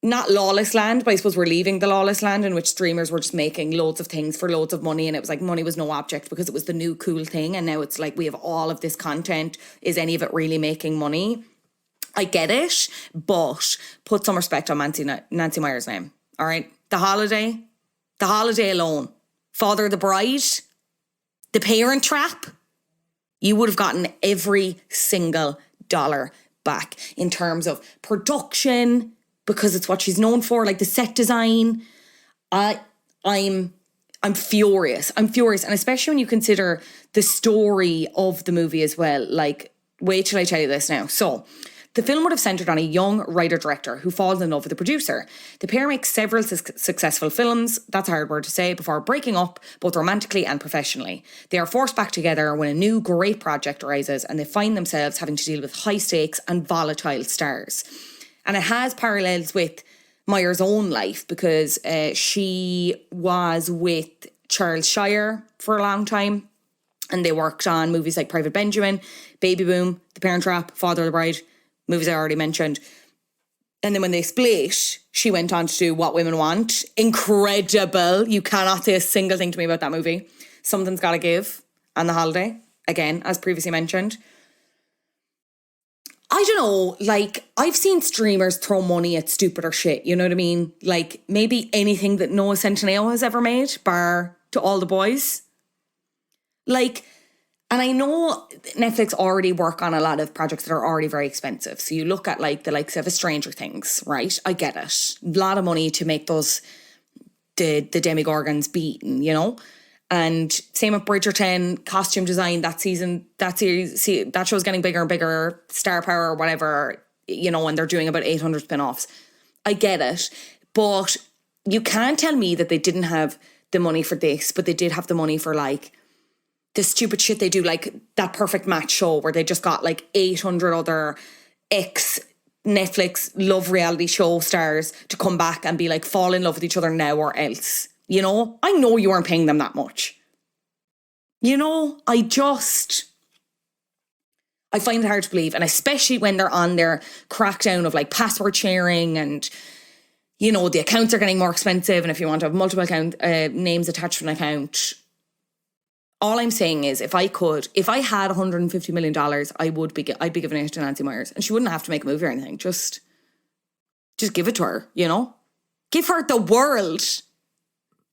not lawless land, but I suppose we're leaving the lawless land in which streamers were just making loads of things for loads of money. And it was like money was no object because it was the new cool thing. And now it's like we have all of this content. Is any of it really making money? I get it, but put some respect on Nancy Meyers' name. All right? The Holiday alone, Father of the Bride, The Parent Trap, you would have gotten every single dollar back in terms of production, because it's what she's known for, like the set design. I'm furious. I'm furious. And especially when you consider the story of the movie as well. Like, wait till I tell you this now. So, the film would have centred on a young writer-director who falls in love with a producer. The pair make several successful films, that's a hard word to say, before breaking up both romantically and professionally. They are forced back together when a new great project arises and they find themselves having to deal with high stakes and volatile stars. And it has parallels with Meyers' own life because she was with Charles Shire for a long time and they worked on movies like Private Benjamin, Baby Boom, The Parent Trap, Father of the Bride, movies I already mentioned. And then when they split, she went on to do What Women Want. Incredible. You cannot say a single thing to me about that movie. Something's Gotta Give. And The Holiday, again, as previously mentioned. I don't know, like, I've seen streamers throw money at stupider shit, you know what I mean? Like, maybe anything that Noah Centineo has ever made, bar To All the Boys. Like, and I know Netflix already work on a lot of projects that are already very expensive. So you look at like the likes of a Stranger Things, right? I get it. A lot of money to make those, the Demogorgons beaten, you know? And same with Bridgerton, costume design, that season, that series, that show's getting bigger and bigger, star power or whatever, you know, and they're doing about 800 spin-offs. I get it. But you can't tell me that they didn't have the money for this, but they did have the money for like the stupid shit they do, like that Perfect Match show where they just got like 800 other Netflix love reality show stars to come back and be like, fall in love with each other now or else. You know, I know you weren't paying them that much. You know, I find it hard to believe. And especially when they're on their crackdown of like password sharing and, you know, the accounts are getting more expensive. And if you want to have multiple names attached to an account, all I'm saying is if I had $150 million, I'd be giving it to Nancy Myers, and she wouldn't have to make a movie or anything. Just give it to her, you know? Give her the world.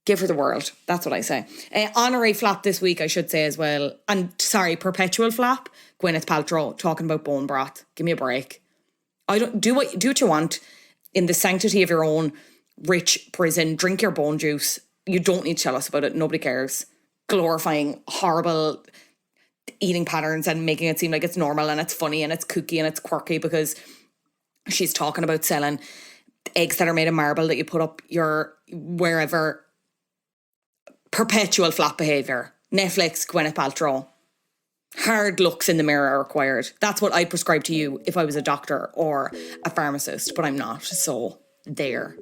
Give her the world. That's what I say. Honorary flap this week, I should say as well. And sorry, perpetual flap. Gwyneth Paltrow talking about bone broth. Give me a break. Do what you want in the sanctity of your own rich prison. Drink your bone juice. You don't need to tell us about it. Nobody cares. Glorifying horrible eating patterns and making it seem like it's normal and it's funny and it's kooky and it's quirky because she's talking about selling eggs that are made of marble that you put up your wherever. Perpetual flap behaviour. Netflix, Gwyneth Paltrow. Hard looks in the mirror are required. That's what I'd prescribe to you if I was a doctor or a pharmacist, but I'm not. So there.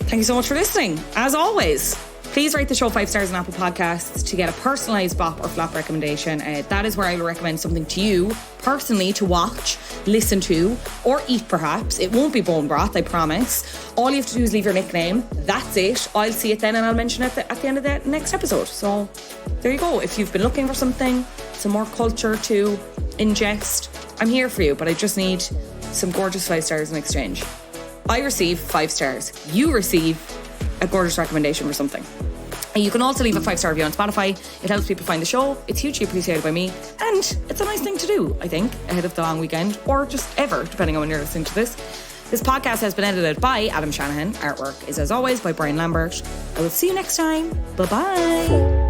Thank you so much for listening. As always, please rate the show 5 stars on Apple Podcasts to get a personalised bop or flap recommendation. That is where I will recommend something to you personally to watch, listen to, or eat perhaps. It won't be bone broth, I promise. All you have to do is leave your nickname. That's it. I'll see it then and I'll mention it at the end of the next episode. So there you go. If you've been looking for something, some more culture to ingest, I'm here for you, but I just need some gorgeous 5 stars in exchange. I receive 5 stars. You receive a gorgeous recommendation for something. And you can also leave a 5-star review on Spotify. It helps people find the show. It's hugely appreciated by me. And it's a nice thing to do, I think, ahead of the long weekend, or just ever, depending on when you're listening to this. This podcast has been edited by Adam Shanahan. Artwork is, as always, by Brian Lambert. I will see you next time. Bye-bye.